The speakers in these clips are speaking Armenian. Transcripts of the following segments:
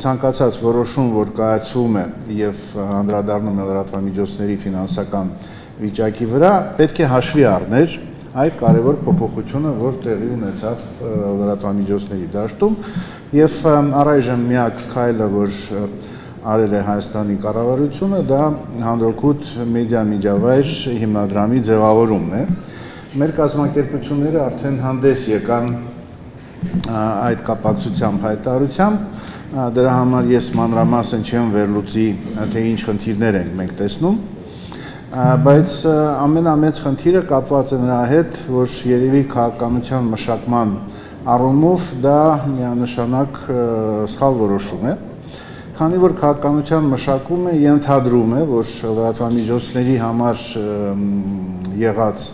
ցանկացած որոշում, որ կայացվում է եւ անդրադառնում է լրատվամիջոցների ֆինանսական վիճակի վրա, պետք է հաշվի առներ այդ կարևոր փոփոխությունը, որ տեղի ունեցավ լրատվամիջոցների դաշտում եւ առայժմ միակ քայլը, որ արել է Հայաստանի կառավարությունը, դա հանրօգուտ մեդիա միջավայր հիմնադրամի ձևավորումն է։ Մեր կազմակերպությունները արդեն հանդես եկան այդ կապակցությամբ հայտարարությամբ, դրա համար ես մանրամասն չեմ վերլուծի, թե ինչ խնդիրներ ենք մենք տեսնում, բայց ամենամեծ խնդիրը կապված է նրա հետ, որ երևի քաղաքականության մշակման առումով դա միանշանակ սխալ որոշում է, քանի որ քաղաքականության մշակումը ենթադրում է, որ լրատվամիջոցների համար եղած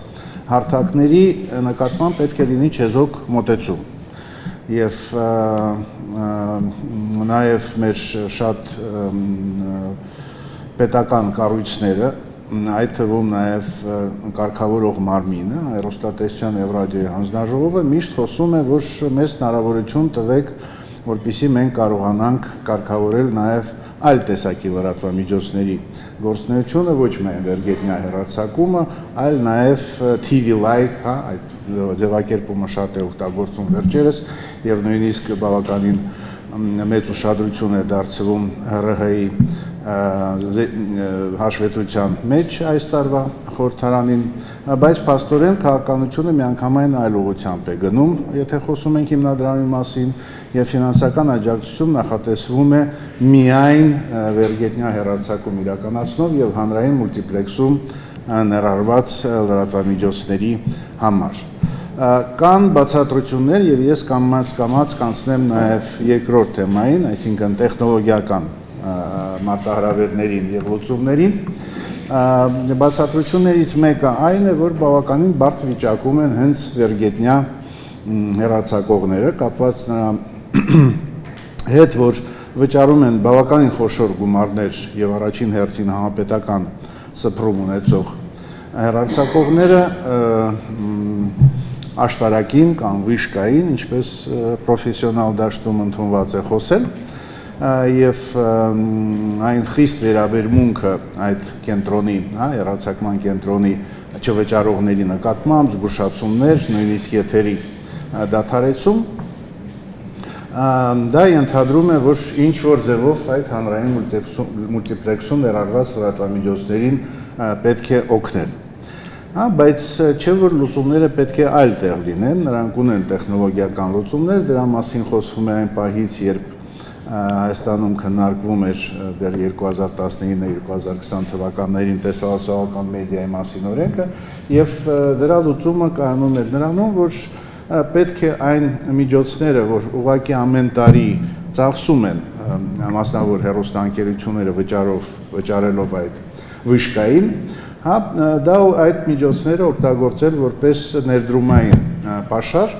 հարթակների նկատմամբ պետք է լինի չեզոք մոտեցում եւ նաեւ մեր շատ պետական կառույցները, այդ թվում նաեւ կարգավորող մարմինը, Հեռուստատեսության եւ ռադիոյի հանձնաժողովը միշտ խոսում է, որ մեզ հնարավորություն տվեք, որպեսզի մենք կարողանանք կարգավորել նաեւ այլ տեսակի լրատվամիջոցների գործունեությունը, ոչ միայն վերգետնյա հեռարձակումը, այլ նաեւ TV-like, այդ ձևակերպումը շատ է օգտագործում վերջերս եւ նույնիսկ բավականին մեծ ուշադրություն է դարձվում ՀՌՀ-ի հաշվետվության մեջ այս տարվա խորհրդարանին, բայց փաստորեն քաղաքականությունը միանգամայն այլ ուղղությամբ է գնում, եթե խոսում ենք հիմնադրամի մասին, եւ ֆինանսական աջակցություն նախատեսվում է միայն վերգետնյա հեռարձակում իրականացնող եւ հանրային մուլտիպլեքսում ներառված լրատվամիջոցների համար։ Կան բացատրություններ եւ ես կամաց կանցնեմ նաեւ երկրորդ թեմային, այսինքն տեխնոլոգիական մարտահրավերներին եւ լուծումներին։ Բացատրություններից մեկը այն է, որ բավականին բարդ վիճակում են հենց վերգետնյա հեռարձակողները, կապված նրա հետ, որ վճարում են բավականին խոշոր գումարներ եւ առաջին հերթին համապետական սփռում ունեցող հեռարձակողները աշտարակին կամ վիշկային, ինչպես պրոֆեսիոնալ դաշտում ընդունված է խոսել, եւ այն խիստ վերաբերմունքը այդ կենտրոնի, հեռարձակման կենտրոնի չվճարողների նկատմամբ, զգուշացումներ, նույնիսկ եթերի դադարեցում, դա ենթադրում է, որ ինչ որ ձևով այդ հանրային մուլտիպլեքսում ներառված լրատվամիջոցներին պետք է օգնել։ Բայց չէ որ լուծումները պետք է այլ տեղ լինեն, նրանք ունեն տեխնոլոգիական լուծումներ, դրա մասին խոսվում է այն պահից, երբ Հայաստանում քննարկվում էր դեռ 2019-2020 թվականներին տեսահոլովակական մեդիայի մասին օրենքը եւ դրա լուծումը կայանում էր նրանում, որ պետք է այն միջոցները, որ ուղղակի ամեն տարի ծախսում են մասնավոր հեռուստաընկերությունները վճարելով այդ վիշկային, դա այդ միջոցները օգտագործել որպես ներդրումային պաշար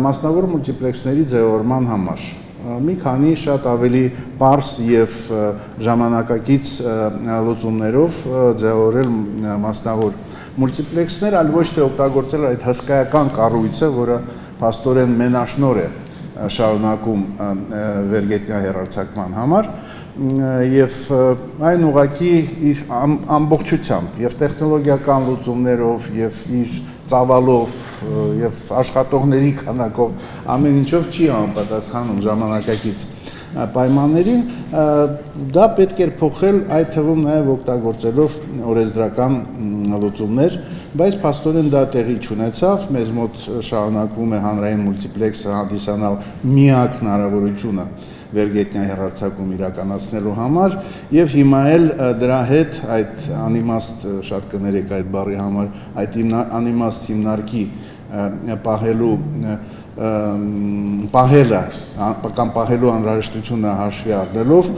մասնավոր մուլտիպլեքսների ձևավորման համար։ Մի քանի շատ ավելի պարզ եւ ժամանակակից լուծումներով ձևավորել մասնավոր մուլտիպլեքսներ, այլ ոչ թե օգտագործել այդ հսկայական կառույցը, որը փաստորեն մենաշնոր է շարունակում վերգետնյա հեռարձակման համար եւ այն ուղղակի իր ամբողջությամբ եւ տեխնոլոգիական լուծումներով եւ իր ծավալով եւ աշխատողների քանակով ամեն ինչով չի համապատասխանում ժամանակակից պայմաններին, դա պետք է փոխել այդ թվում նաեւ օգտագործելով օրենսդրական լուծումներ, բայց փաստորեն դա տեղի չունեցավ, մեզ մոտ շարունակվում է հանրային մուլտիպլեքսը հանդիսանալ միակ հնարավորությունը վերգետնյա հեռարձակում իրականացնելու համար եւ հիմա էլ դրա հետ այդ անիմաստ շատ կներեք այդ բառի համար այդ անիմաստ հիմնարկի պահելու անհրաժեշտությունը հաշվի առնելով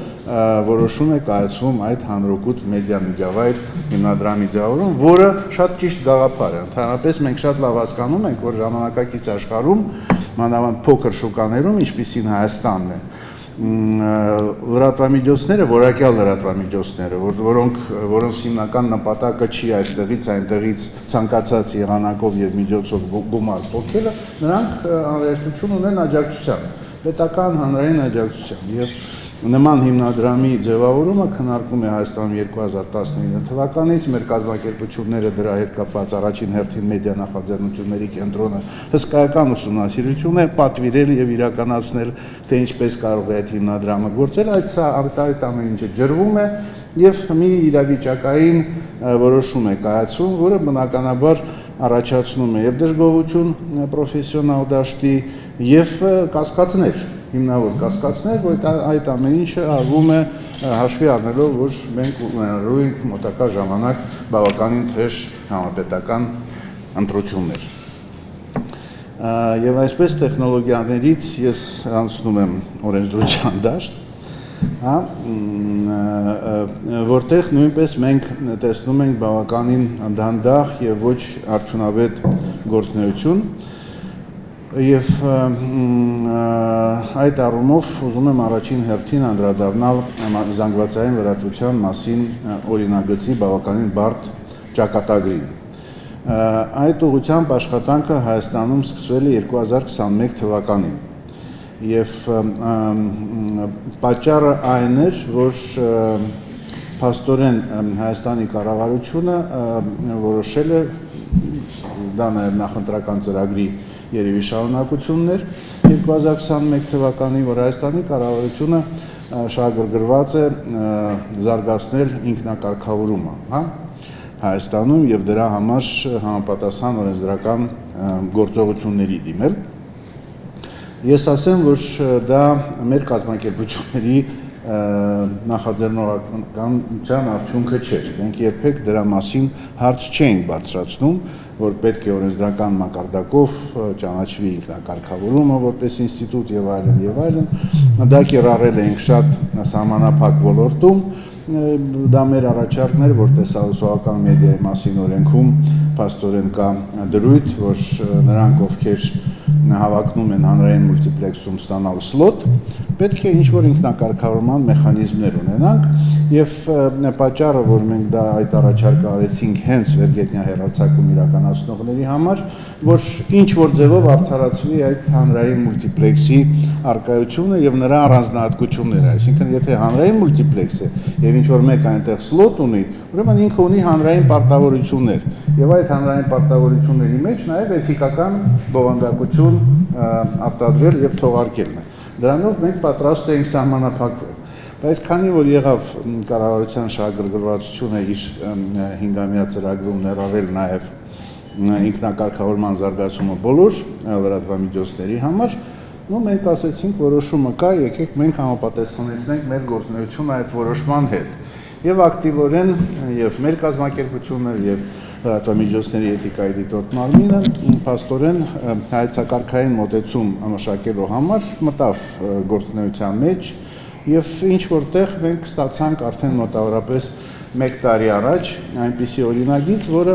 որոշում է կայացվում այդ հանրօգուտ մեդիա միջավայր հիմնադրամի ձևավորում, որը շատ ճիշտ գաղափար է։ Ընդհանրապես մենք շատ լավ հասկանում ենք, որ ժամանակակից աշխարհում, մանավանդ փոքր շուկաներում, ինչպիսին Հայաստանն է, լրատվամիջոցները, որակյալ լրատվամիջոցները, որոնց հիմնական նպատակը չի այստեղից այնտեղից ցանկացած եղանակով եւ միջոցով գումար փոխելը, նրանք անհրաժեշտություն ունեն աջակցության։ պետական հանրային աջակցությամբ եւ նման հիմնադրամի ձևավորումը քննարկում է Հայաստանում 2019 թվականից մեր կազմակերպությունները դրա հետ կապված առաջին հերթին մեդիա նախաձեռնությունների կենտրոնը հսկայական ուսումնասիրություն է պատվիրել եւ իրականացնել թե ինչպես կարող է այդ հիմնադրամը գործել այդ ամեն ինչը ջրվում է եւ մի իրավիճակային որոշում է կայացվում, որը բնականաբար առաջացնում է եւ դժգոհություն պրոֆեսիոնալ դաշտի եւ կասկածներ հիմնավոր կասկածներ, որ այդ ամեն ինչը արվում է հաշվի առնելով, որ մենք ունենալու ենք մոտակա ժամանակ բավականին թեժ համապետական ընտրություններ։ Եվ այսպես տեխնոլոգիաներից ես անցնում եմ օրենսդրության դաշտ, որտեղ նույնպես մենք տեսնում ենք բավականին դանդաղ եւ ոչ արդյունավետ գործունեություն Եվ այդ առումով ուզում եմ առաջին հերթին անդրադառնալ զանգվածային լրատվության մասին օրինագծի բավականին բարդ ճակատագրին։ Այդ ուղղությամբ աշխատանքը Հայաստանում սկսվել է 2021 թվականին։ Եվ պատճառը այն էր, որ փաստորեն Հայաստանի կառավարությունը որոշել է դա նաև նախընտրական ծրագրի երևի շարունակություններ 2021 թվականի, որ Հայաստանի կառավարությունը շահագրգռված է զարգացնել ինքնակարգավորումը Հայաստանում եւ դրա համար համապատասխան օրենսդրական գործողությունների դիմել։ Ես ասեմ, որ դա մեր կազմակերպությունների նախաձեռնողականության արդյունքը չէր։ Մենք երբեք դրա մասին հարց չէինք բարձրացնում, որ պետք է օրենսդրական մակարդակով ճանաչվի ինքնակարգավորումը որպես ինստիտուտ եւ այլն, դա կիրառել էինք շատ սահմանափակ ոլորտում, դա մեր առաջարկներ, որ տեսահոլովակական մեդիայի մասին օրենքում փաստորեն կա դրույթ, որ նրանք, ովքեր հավակնում են հանրային մուլտիպլեքսում ստանալ սլոտ, պետք է ինչ-որ ինքնակարգավորման մեխանիզմներ ունենանք եւ պատճառը, որ մենք դա այդ առաջարկը արեցինք հենց վերգետնյա հեռարձակում իրականացնողների համար, որ ինչ-որ ձևով արդարացվի այդ հանրային մուլտիպլեքսի առկայությունը եւ նրա առանձնահատկությունները, այսինքն եթե հանրային մուլտիպլեքս է եւ ինչ-որ մեկ այնտեղ սլոտ ունի, ուրեմն ինքը ունի հանրային պարտավորություններ եւ այդ հանրային պարտավորությունների մեջ նաեւ էթիկական բովանդակություն արտադրել եւ թողարկելն է։ Դրանով մենք պատրաստ ենք սահմանափակվել։ Բայց քանի որ եղավ կառավարության շահագրգռվածությունը իր 5-ամյա ծրագրում ներառել նաև ինքնակարգավորման զարգացումը բոլոր լրատվամիջոցների համար, մենք ասեցինք որոշումը կա, եկեք մենք համապատասխանեցնենք մեր գործունեությունը այդ որոշման հետ։ Եվ ակտիվորեն եւ մեր կազմակերպությունները եւ լրատվամիջոցների էթիկայի դիտորդ մարմինը փաստորեն հայեցակարգային մոտեցում մշակելու համար մտավ գործունեության մեջ եւ ինչ որտեղ մենք ստացանք արդեն մոտավորապես 1 տարի առաջ այնպիսի օրինագիծ, որը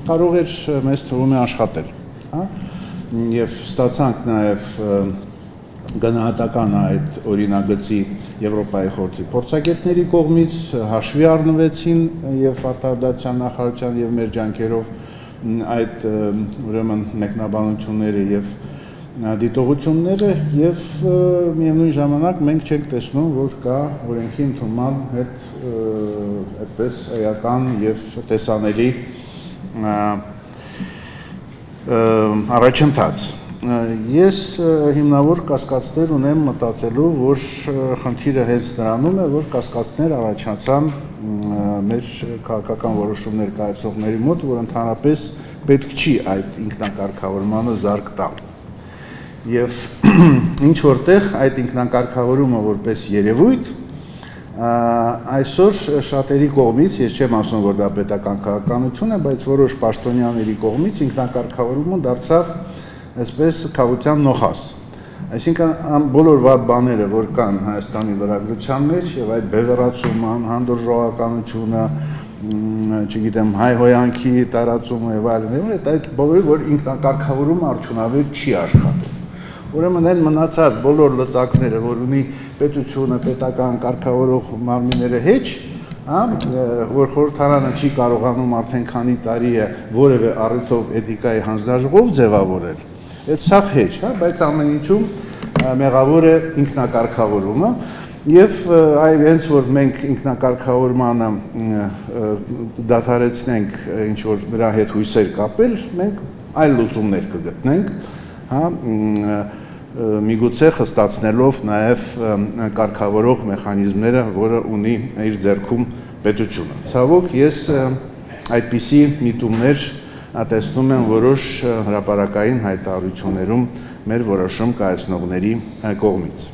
կարող էր մեզ թվում է աշխատել, եւ ստացանք նաեւ գնահատական այդ օրինագծի Եվրոպայի խորհրդի փորձագետների կողմից հաշվի առնվեցին եւ արտադրության նախարարության եւ մեր ջանքերով այդ ուրեմն մեկնաբանությունները եւ դիտողությունները եւ միևնույն ժամանակ մենք չենք տեսնում, որ կա օրենքի ընդունման հետ այդպես էական եւ տեսանելի առաջընթաց։ Ես հիմնավոր կասկածներ ունեմ մտածելու, որ խնդիրը հենց նրանում է, որ կասկածներ առաջացան մեր քաղաքական որոշումներ կայացնողների մոտ, որ ընդհանրապես պետք չի այդ ինքնակարգավորմանը զարգ տալ։ Եվ ինչ որտեղ այդ ինքնակարգավորումը որպես երևույթ այսօր շատերի կողմից, ես չեմ ասում, որ դա պետական քաղաքականություն է, բայց որոշ պաշտոնյաների կողմից ինքնակարգավորումը դարձավ այսպես քաղաքության նոխազ։ Այսինքն բոլոր վատ բաները, որ կան Հայաստանի լրագրության մեջ եւ այդ բևեռացումը, հանդուրժողականությունը, չգիտեմ, հայհոյանքի տարածումը եւ այլն, այդ բոլորը որ ինքնակարգավորումը արդյունավետ չի աշխատում։ Ուրեմն այն մնացած բոլոր լծակները, որ ունի պետությունը, պետական կարգավորող մարմինները հեչ, որ խորհրդարանը չի կարողանում արդեն քանի տարի է որևէ առիթով էթիկայի հանձնաժողով ձևավորել, այդ սա հեչ, բայց ամեն ինչում մեղավոր է ինքնակարգավորումը եւ հենց որ մենք ինքնակարգավորմանը դադարեցնենք ինչ որ դրա հետ հույսեր կապել, մենք այլ լուծումներ կգտնենք, հա, միգուցե խստացնելով նաեւ կարգավորող մեխանիզմները, որը ունի իր ձեռքում պետությունը։ Ցավոք, ես այդպիսի միտումներ տեսնում եմ որոշ հրապարակային հայտարարություններում մեր որոշում կայացնողների կողմից։